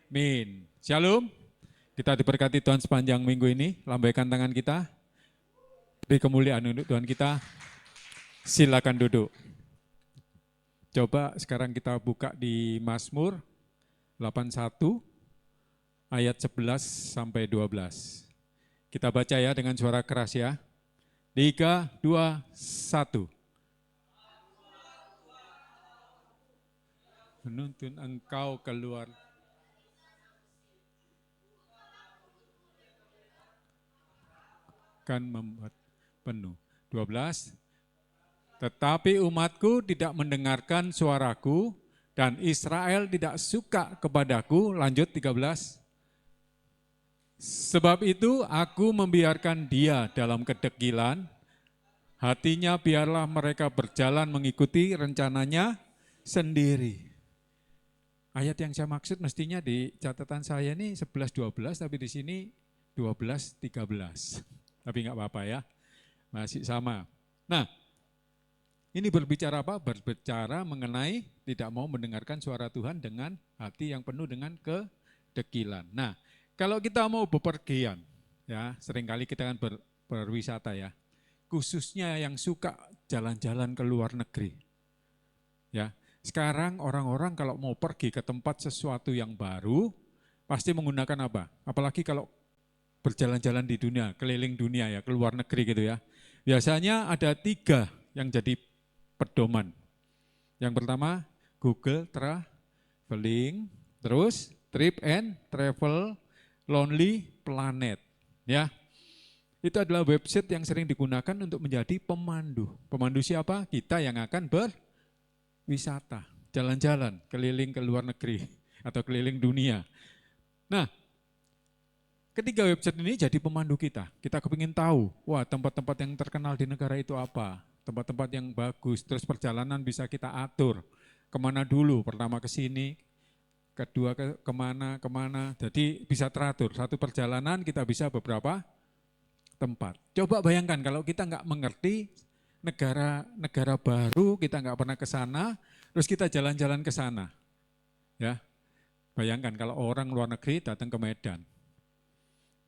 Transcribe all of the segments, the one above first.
Amin. Shalom. Kita diberkati Tuhan sepanjang minggu ini. Lambaikan tangan kita. Beri kemuliaan untuk Tuhan kita. Silakan duduk. Coba sekarang kita buka di Mazmur 81 ayat 11 sampai 12. Kita baca ya dengan suara keras ya. 3, 2, 1. Menuntun engkau keluar. Kan membuat penuh. 12. Tetapi umatku tidak mendengarkan suaraku dan Israel tidak suka kepadaku. Lanjut 13. Sebab itu aku membiarkan dia dalam kedegilan, hatinya biarlah mereka berjalan mengikuti rencananya sendiri. Ayat yang saya maksud mestinya di catatan saya ini 11-12, tapi di sini 12-13. Tapi enggak apa-apa ya, masih sama. Nah, ini berbicara apa? Berbicara mengenai tidak mau mendengarkan suara Tuhan dengan hati yang penuh dengan kedegilan. Nah, kalau kita mau bepergian, ya seringkali kita kan berwisata ya, khususnya yang suka jalan-jalan ke luar negeri. Ya, sekarang orang-orang kalau mau pergi ke tempat sesuatu yang baru, pasti menggunakan apa? Apalagi kalau berjalan-jalan di dunia, keliling dunia ya, ke luar negeri gitu ya. Biasanya ada 3 yang jadi pedoman. Yang pertama, Google Traveling, terus Trip and Travel, Lonely Planet. Ya, itu adalah website yang sering digunakan untuk menjadi pemandu. Pemandu siapa? Kita yang akan berwisata, jalan-jalan, keliling ke luar negeri atau keliling dunia. Nah, ketiga website ini jadi pemandu kita. Kita kepingin tahu, wah tempat-tempat yang terkenal di negara itu apa, tempat-tempat yang bagus, terus perjalanan bisa kita atur. Kemana dulu, pertama ke sini, kedua kemana, jadi bisa teratur. Satu perjalanan kita bisa beberapa tempat. Coba bayangkan kalau kita nggak mengerti negara baru, kita nggak pernah ke sana, terus kita jalan-jalan ke sana. Ya, bayangkan kalau orang luar negeri datang ke Medan.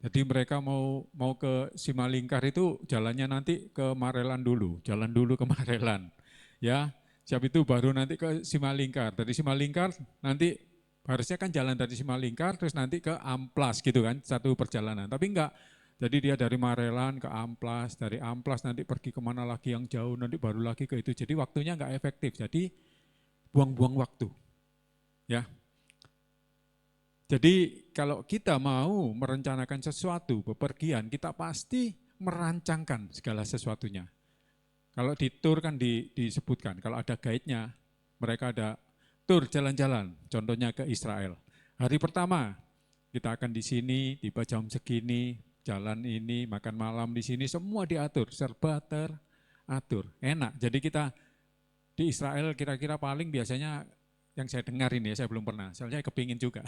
Jadi mereka mau ke Simalingkar itu jalannya nanti ke Marelan dulu, jalan dulu ke Marelan. Ya, siap itu baru nanti ke Simalingkar. Dari Simalingkar nanti harusnya kan jalan dari Simalingkar terus nanti ke Amplas gitu kan, satu perjalanan. Tapi enggak, jadi dia dari Marelan ke Amplas, dari Amplas nanti pergi kemana lagi yang jauh, nanti baru lagi ke itu. Jadi waktunya enggak efektif, jadi buang-buang waktu. Ya, jadi kalau kita mau merencanakan sesuatu, bepergian, kita pasti merancangkan segala sesuatunya. Kalau di tour kan disebutkan, kalau ada guide-nya, mereka ada tour jalan-jalan, contohnya ke Israel. Hari pertama, kita akan di sini, tiba jam segini, jalan ini, makan malam di sini, semua diatur, serba teratur, enak. Jadi kita di Israel kira-kira paling biasanya yang saya dengar ini ya, saya belum pernah, soalnya kepingin juga.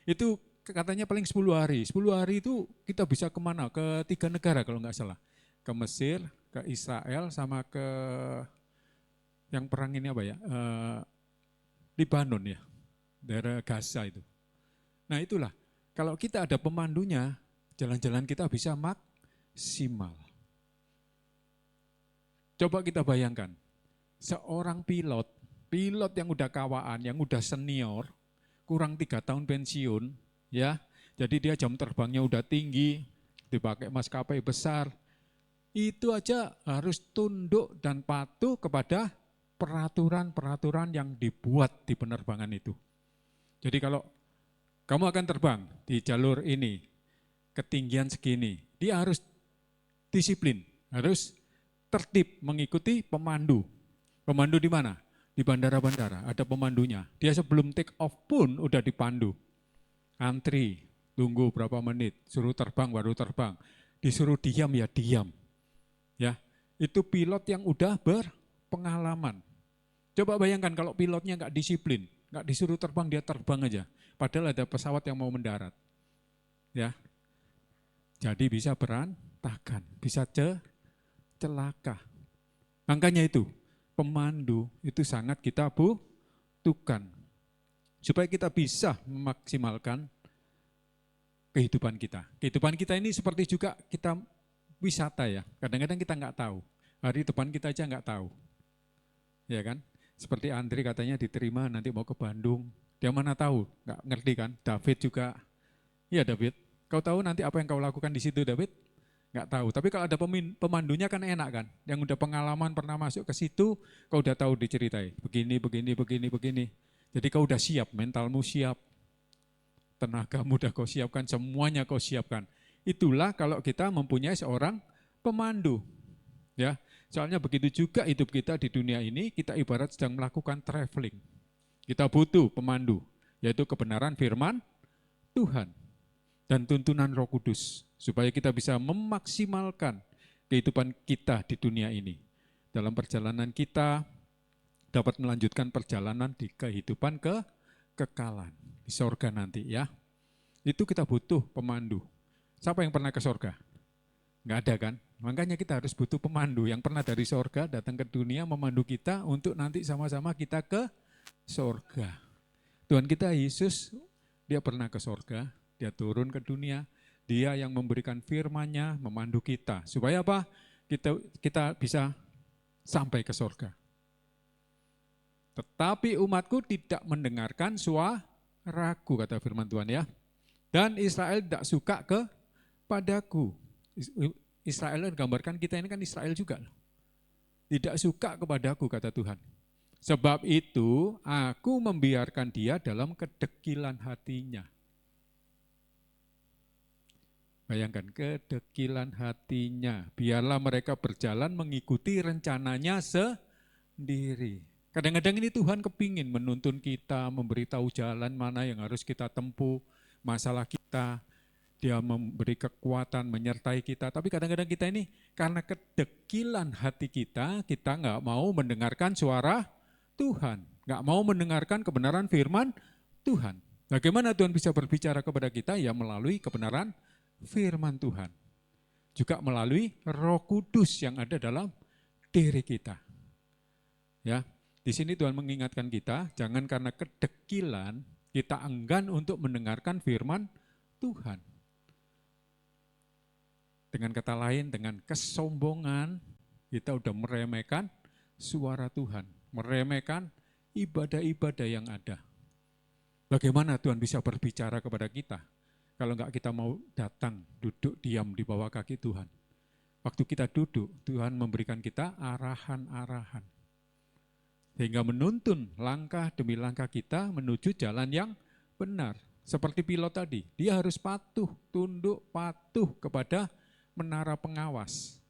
Itu katanya paling 10 hari. 10 hari itu kita bisa kemana? Ke 3 negara kalau nggak salah. Ke Mesir, ke Israel, sama ke yang perang ini apa ya? Libanon ya, daerah Gaza itu. Nah itulah, kalau kita ada pemandunya, jalan-jalan kita bisa maksimal. Coba kita bayangkan, seorang pilot yang udah kawaan, yang udah senior, kurang 3 tahun pensiun, ya. Jadi dia jam terbangnya udah tinggi, dipakai maskapai besar. Itu aja harus tunduk dan patuh kepada peraturan-peraturan yang dibuat di penerbangan itu. Jadi kalau kamu akan terbang di jalur ini, ketinggian segini, dia harus disiplin, harus tertib mengikuti pemandu. Pemandu di mana? Di bandara-bandara, ada pemandunya. Dia sebelum take off pun udah dipandu. Antri, tunggu berapa menit, suruh terbang baru terbang. Disuruh diam ya diam. Ya, itu pilot yang udah berpengalaman. Coba bayangkan kalau pilotnya nggak disiplin, nggak disuruh terbang, dia terbang aja. Padahal ada pesawat yang mau mendarat. Ya, jadi bisa berantakan, bisa celaka. Makanya itu, pemandu itu sangat kita butuhkan. supaya kita bisa memaksimalkan kehidupan kita. Kehidupan kita ini seperti juga kita wisata ya, kadang-kadang kita nggak tahu, hari depan kita aja nggak tahu, ya kan? Seperti Andri katanya diterima nanti mau ke Bandung, dia mana tahu, nggak ngerti kan? David juga, iya David, kau tahu nanti apa yang kau lakukan di situ David? Nggak tahu, tapi kalau ada pemandunya kan enak kan, yang udah pengalaman pernah masuk ke situ, kau udah tahu diceritai, begini, begini, begini, begini. Jadi kau udah siap, mentalmu siap, tenagamu udah kau siapkan, semuanya kau siapkan. Itulah kalau kita mempunyai seorang pemandu. Ya, soalnya begitu juga hidup kita di dunia ini, kita ibarat sedang melakukan traveling. Kita butuh pemandu, yaitu kebenaran firman Tuhan dan tuntunan Roh Kudus, supaya kita bisa memaksimalkan kehidupan kita di dunia ini. Dalam perjalanan kita dapat melanjutkan perjalanan di kehidupan kekekalan di sorga nanti ya. Itu kita butuh pemandu. Siapa yang pernah ke sorga? Enggak ada kan? Makanya kita harus butuh pemandu yang pernah dari sorga datang ke dunia memandu kita untuk nanti sama-sama kita ke sorga. Tuhan kita Yesus, dia pernah ke sorga, dia turun ke dunia, dia yang memberikan firman-Nya, memandu kita. Supaya apa? Kita bisa sampai ke sorga. Tetapi umatku tidak mendengarkan suaraku, kata firman Tuhan ya. Dan Israel tidak suka kepadaku. Israel gambarkan kita ini kan Israel juga. Tidak suka kepadaku, kata Tuhan. Sebab itu aku membiarkan dia dalam kedekilan hatinya. Bayangkan, kedekilan hatinya. Biarlah mereka berjalan mengikuti rencananya sendiri. Kadang-kadang ini Tuhan kepingin menuntun kita, memberitahu jalan mana yang harus kita tempuh, masalah kita, dia memberi kekuatan, menyertai kita. Tapi kadang-kadang kita ini karena kedekilan hati kita nggak mau mendengarkan suara Tuhan, nggak mau mendengarkan kebenaran firman Tuhan. Bagaimana Tuhan bisa berbicara kepada kita? Ya melalui kebenaran firman Tuhan. Juga melalui Roh Kudus yang ada dalam diri kita. Ya, di sini Tuhan mengingatkan kita, jangan karena kedekilan kita enggan untuk mendengarkan firman Tuhan. Dengan kata lain, dengan kesombongan, kita udah meremehkan suara Tuhan, meremehkan ibadah-ibadah yang ada. Bagaimana Tuhan bisa berbicara kepada kita kalau enggak kita mau datang, duduk, diam di bawah kaki Tuhan. Waktu kita duduk, Tuhan memberikan kita arahan-arahan. Sehingga menuntun langkah demi langkah kita menuju jalan yang benar. Seperti pilot tadi, dia harus patuh, tunduk, patuh kepada menara pengawas.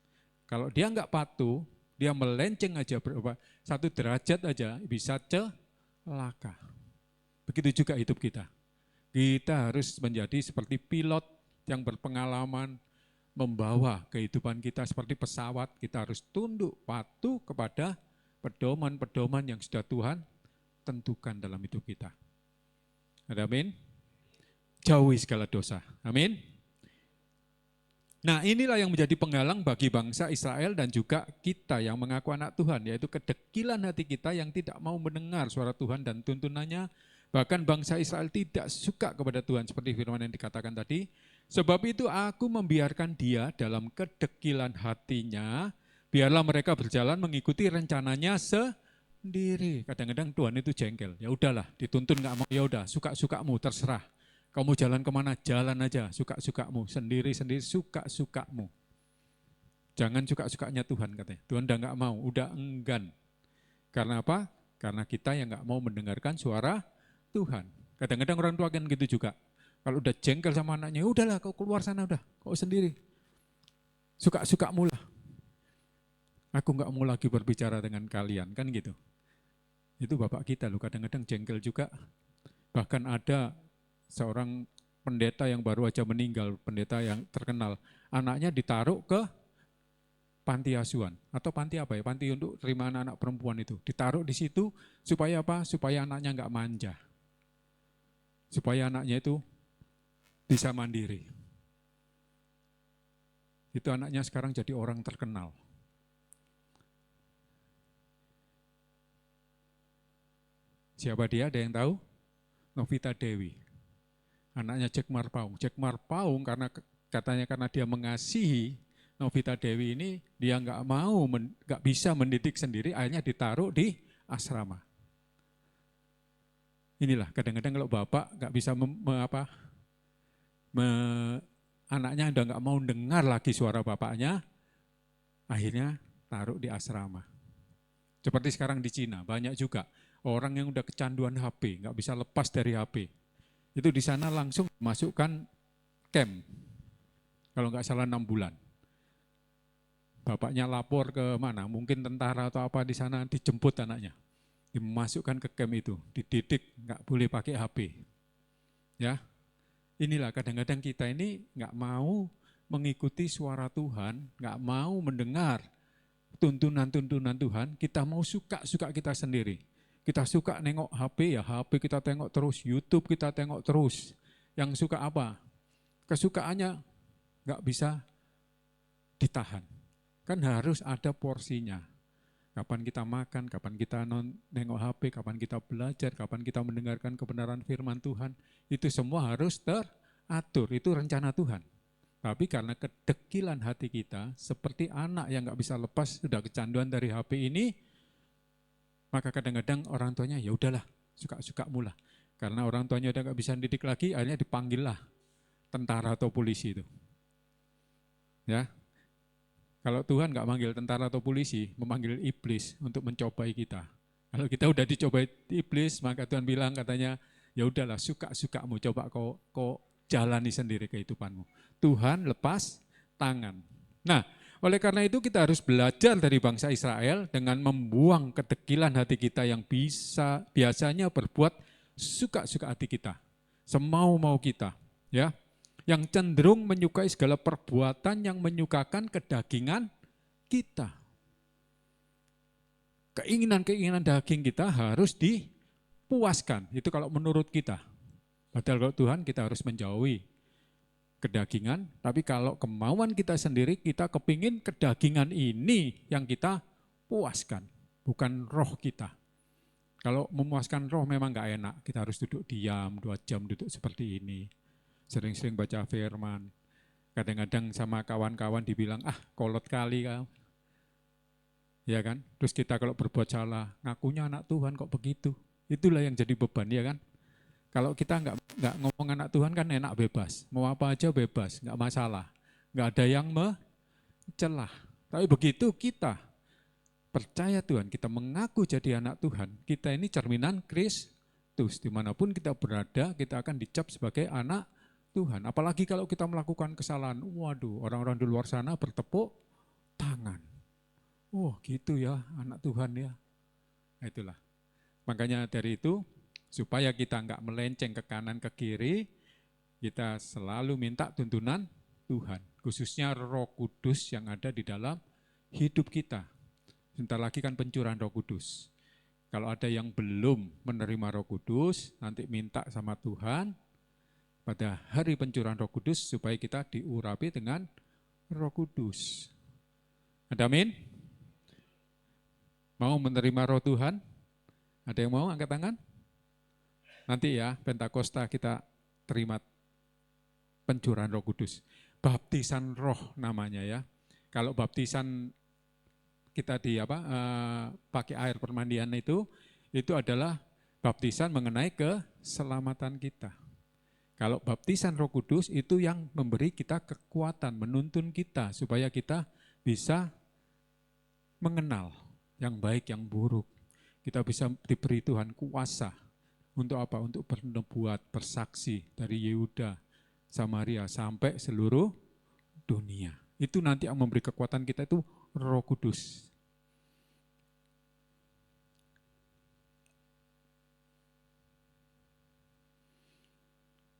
Kalau dia enggak patuh, dia melenceng aja berapa 1 derajat aja bisa celaka. Begitu juga hidup kita. Kita harus menjadi seperti pilot yang berpengalaman membawa kehidupan kita seperti pesawat. Kita harus tunduk, patuh kepada pedoman-pedoman yang sudah Tuhan tentukan dalam hidup kita. Ada amin? Jauhi segala dosa. Amin? Nah, inilah yang menjadi penghalang bagi bangsa Israel dan juga kita yang mengaku anak Tuhan, yaitu kedekilan hati kita yang tidak mau mendengar suara Tuhan dan tuntunannya. Bahkan bangsa Israel tidak suka kepada Tuhan seperti firman yang dikatakan tadi. Sebab itu aku membiarkan dia dalam kedekilan hatinya, biarlah mereka berjalan mengikuti rencananya sendiri. Kadang-kadang Tuhan itu jengkel, ya udahlah dituntun nggak mau, ya udah suka-sukamu terserah. Kamu jalan kemana, jalan aja, suka-sukamu, sendiri-sendiri, suka-sukamu. Jangan suka-sukanya Tuhan katanya. Tuhan udah nggak mau, udah enggan. Karena apa? Karena kita yang nggak mau mendengarkan suara Tuhan. Kadang-kadang orang tua kan gitu juga. Kalau udah jengkel sama anaknya, udahlah kau keluar sana udah, kau sendiri. Suka-sukamu lah. Aku nggak mau lagi berbicara dengan kalian, kan gitu. Itu bapak kita loh, kadang-kadang jengkel juga. Bahkan ada seorang pendeta yang baru aja meninggal, pendeta yang terkenal, anaknya ditaruh ke panti asuhan atau panti apa ya, panti untuk terima anak-anak perempuan itu, ditaruh di situ supaya apa? Supaya anaknya nggak manja, supaya anaknya itu bisa mandiri. Itu anaknya sekarang jadi orang terkenal. Siapa dia? Ada yang tahu? Novita Dewi, anaknya Jack Marpaung. Jack Marpaung katanya karena dia mengasihi Novita Dewi ini, dia nggak bisa mendidik sendiri, akhirnya ditaruh di asrama. Inilah kadang-kadang kalau bapak nggak bisa anaknya udah nggak mau dengar lagi suara bapaknya, akhirnya taruh di asrama. Seperti sekarang di Cina, banyak juga orang yang udah kecanduan HP, nggak bisa lepas dari HP. Itu di sana langsung masukkan camp, kalau nggak salah 6 bulan. Bapaknya lapor ke mana, mungkin tentara atau apa di sana, dijemput anaknya. Dimasukkan ke camp itu, dididik, nggak boleh pakai HP. Ya, inilah kadang-kadang kita ini nggak mau mengikuti suara Tuhan, nggak mau mendengar tuntunan-tuntunan Tuhan, kita mau suka-suka kita sendiri. Kita suka nengok HP, ya HP kita tengok terus, YouTube kita tengok terus. Yang suka apa? Kesukaannya nggak bisa ditahan. Kan harus ada porsinya. Kapan kita makan, kapan kita nengok HP, kapan kita belajar, kapan kita mendengarkan kebenaran firman Tuhan, itu semua harus teratur, itu rencana Tuhan. Tapi karena kedekilan hati kita, seperti anak yang nggak bisa lepas, sudah kecanduan dari HP ini, maka kadang-kadang orang tuanya ya udahlah, suka-sukamu lah. Karena orang tuanya udah nggak bisa didik lagi, akhirnya dipanggil lah tentara atau polisi itu. Ya, kalau Tuhan nggak manggil tentara atau polisi, memanggil iblis untuk mencobai kita. Kalau kita udah dicobai iblis, maka Tuhan bilang katanya, ya udahlah suka-sukamu, coba kau jalani sendiri kehidupanmu. Tuhan lepas tangan. Nah, oleh karena itu kita harus belajar dari bangsa Israel dengan membuang kedekilan hati kita yang biasanya berbuat suka-suka hati kita, semau-mau kita, ya. Yang cenderung menyukai segala perbuatan yang menyukakan kedagingan kita. Keinginan-keinginan daging kita harus dipuaskan, itu kalau menurut kita. Padahal kalau Tuhan kita harus menjauhi kedagingan, tapi kalau kemauan kita sendiri, kita kepingin kedagingan ini yang kita puaskan, bukan roh kita. Kalau memuaskan roh memang nggak enak, kita harus duduk diam, 2 jam duduk seperti ini. Sering-sering baca firman, kadang-kadang sama kawan-kawan dibilang, kolot kali kau. Ya kan, terus kita kalau berbuat salah, ngakunya anak Tuhan kok begitu. Itulah yang jadi beban, ya kan. Kalau kita nggak ngomong anak Tuhan kan enak, bebas, mau apa aja bebas, nggak masalah, nggak ada yang mencelah. Tapi begitu kita percaya Tuhan, kita mengaku jadi anak Tuhan, kita ini cerminan Kristus, dimanapun kita berada, kita akan dicap sebagai anak Tuhan. Apalagi kalau kita melakukan kesalahan, waduh, orang-orang di luar sana bertepuk tangan. Oh gitu ya, anak Tuhan ya. Nah, itulah. Makanya dari itu, supaya kita enggak melenceng ke kanan ke kiri, kita selalu minta tuntunan Tuhan. Khususnya Roh Kudus yang ada di dalam hidup kita. Sebentar lagi kan pencurahan Roh Kudus. Kalau ada yang belum menerima Roh Kudus, nanti minta sama Tuhan, pada hari pencurahan Roh Kudus supaya kita diurapi dengan Roh Kudus. Ada amin? Mau menerima Roh Tuhan? Ada yang mau angkat tangan? Nanti ya, Pentakosta kita terima pencurahan Roh Kudus. Baptisan roh namanya ya. Kalau baptisan kita pakai air permandian itu adalah baptisan mengenai keselamatan kita. Kalau baptisan Roh Kudus itu yang memberi kita kekuatan, menuntun kita supaya kita bisa mengenal yang baik, yang buruk. Kita bisa diberi Tuhan kuasa untuk apa? Untuk bernubuat, bersaksi dari Yehuda, Samaria sampai seluruh dunia. Itu nanti yang memberi kekuatan kita itu Roh Kudus.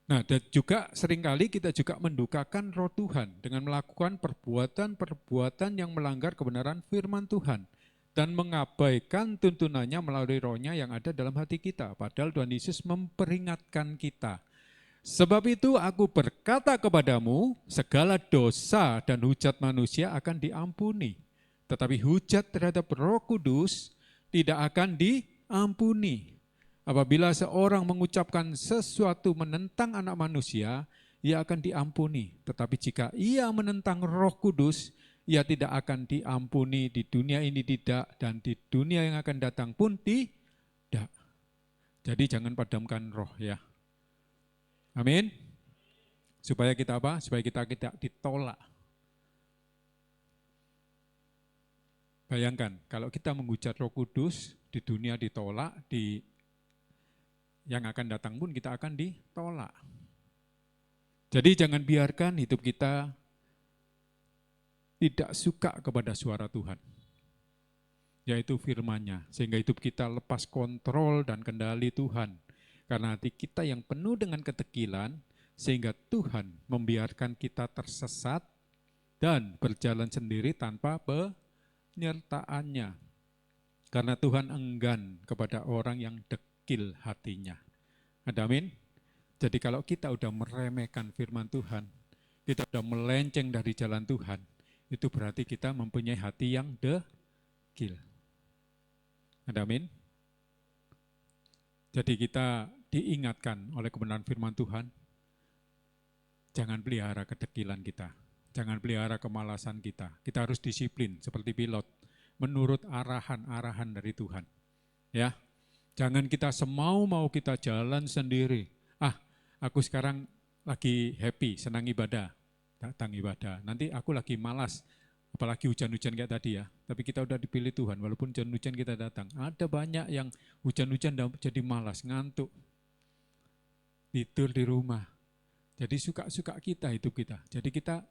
Nah, dan juga seringkali kita juga mendukakan Roh Tuhan dengan melakukan perbuatan-perbuatan yang melanggar kebenaran firman Tuhan dan mengabaikan tuntunannya melalui rohnya yang ada dalam hati kita. Padahal Tuhan Yesus memperingatkan kita. Sebab itu aku berkata kepadamu, segala dosa dan hujat manusia akan diampuni. Tetapi hujat terhadap Roh Kudus tidak akan diampuni. Apabila seorang mengucapkan sesuatu menentang anak manusia, ia akan diampuni. Tetapi jika ia menentang Roh Kudus, ia tidak akan diampuni di dunia ini tidak, dan di dunia yang akan datang pun tidak. Jadi jangan padamkan roh ya. Amin. Supaya kita apa? Supaya kita tidak ditolak. Bayangkan, kalau kita menghujat Roh Kudus, di dunia ditolak, di yang akan datang pun kita akan ditolak. Jadi jangan biarkan hidup kita tidak suka kepada suara Tuhan, yaitu firman-Nya, sehingga hidup kita lepas kontrol dan kendali Tuhan. Karena hati kita yang penuh dengan ketekilan, sehingga Tuhan membiarkan kita tersesat dan berjalan sendiri tanpa penyertaan-Nya. Karena Tuhan enggan kepada orang yang dekil hatinya. Ada amin? Jadi kalau kita udah meremehkan firman Tuhan, kita udah melenceng dari jalan Tuhan, itu berarti kita mempunyai hati yang dekil. Ada amin? Jadi kita diingatkan oleh kebenaran firman Tuhan, jangan pelihara kedekilan kita, jangan pelihara kemalasan kita. Kita harus disiplin seperti pilot, menurut arahan-arahan dari Tuhan. Ya, jangan kita semau-mau kita jalan sendiri. Aku sekarang lagi happy, senang ibadah, datang ibadah. Nanti aku lagi malas, apalagi hujan-hujan kayak tadi ya. Tapi kita udah dipilih Tuhan, walaupun hujan-hujan kita datang. Ada banyak yang hujan-hujan jadi malas, ngantuk, tidur di rumah. Jadi suka-suka kita hidup kita. Jadi kita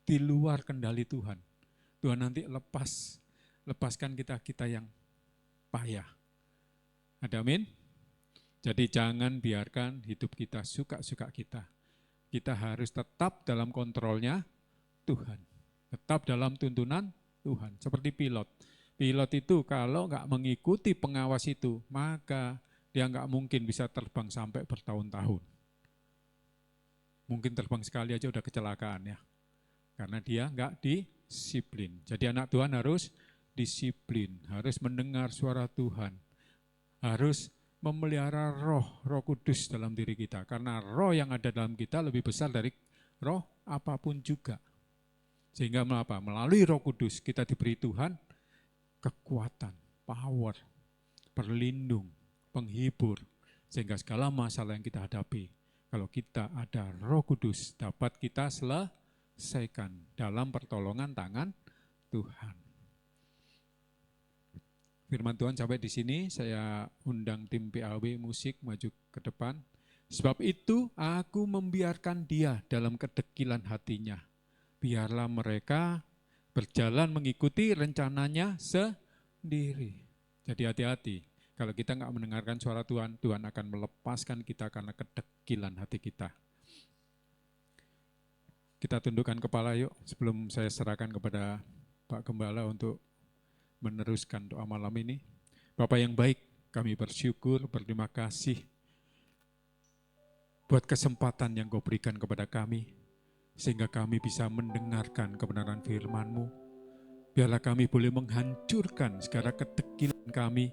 di luar kendali Tuhan. Tuhan nanti lepaskan kita yang payah. Ada amin? Jadi jangan biarkan hidup kita suka-suka kita. Kita harus tetap dalam kontrolnya Tuhan. Tetap dalam tuntunan Tuhan. Seperti pilot. Pilot itu kalau nggak mengikuti pengawas itu, maka dia nggak mungkin bisa terbang sampai bertahun-tahun. Mungkin terbang sekali aja udah kecelakaan ya. Karena dia nggak disiplin. Jadi anak Tuhan harus disiplin, harus mendengar suara Tuhan, harus memelihara roh kudus dalam diri kita. Karena roh yang ada dalam kita lebih besar dari roh apapun juga. Sehingga melalui roh kudus kita diberi Tuhan kekuatan, power, perlindung, penghibur. Sehingga segala masalah yang kita hadapi, kalau kita ada roh kudus, dapat kita selesaikan dalam pertolongan tangan Tuhan. Firman Tuhan sampai di sini, saya undang tim PAW musik maju ke depan. Sebab itu aku membiarkan dia dalam kedekilan hatinya. Biarlah mereka berjalan mengikuti rencananya sendiri. Jadi hati-hati, kalau kita nggak mendengarkan suara Tuhan, Tuhan akan melepaskan kita karena kedekilan hati kita. Kita tundukkan kepala yuk, sebelum saya serahkan kepada Pak Gembala untuk meneruskan doa malam ini. Bapak yang baik, kami bersyukur, berterima kasih buat kesempatan yang Kau berikan kepada kami, sehingga kami bisa mendengarkan kebenaran firman-Mu. Biarlah kami boleh menghancurkan segala kedekilan kami,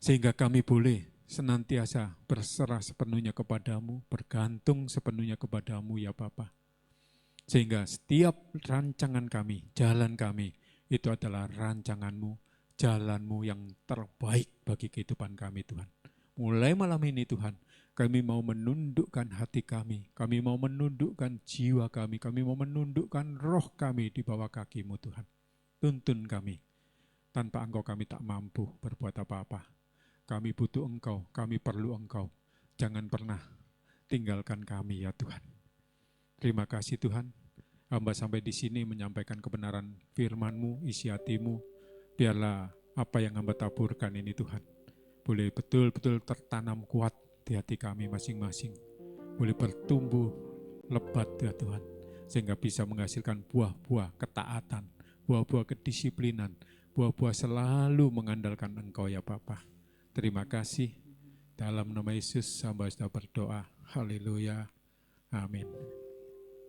sehingga kami boleh senantiasa berserah sepenuhnya kepadamu, bergantung sepenuhnya kepadamu ya Bapa. Sehingga setiap rancangan kami, jalan kami, itu adalah rancangan-Mu, jalan-Mu yang terbaik bagi kehidupan kami Tuhan. Mulai malam ini Tuhan, kami mau menundukkan hati kami mau menundukkan jiwa kami mau menundukkan roh kami di bawah kaki-Mu Tuhan. Tuntun kami, tanpa Engkau kami tak mampu berbuat apa-apa. Kami butuh Engkau, kami perlu Engkau. Jangan pernah tinggalkan kami ya Tuhan. Terima kasih Tuhan. Hamba sampai di sini menyampaikan kebenaran firman-Mu, isi hati-Mu. Biarlah apa yang hamba taburkan ini Tuhan, boleh betul-betul tertanam kuat di hati kami masing-masing. Boleh bertumbuh lebat ya Tuhan, sehingga bisa menghasilkan buah-buah ketaatan, buah-buah kedisiplinan, buah-buah selalu mengandalkan Engkau ya Bapa. Terima kasih. Dalam nama Yesus hamba sudah berdoa. Haleluya. Amin.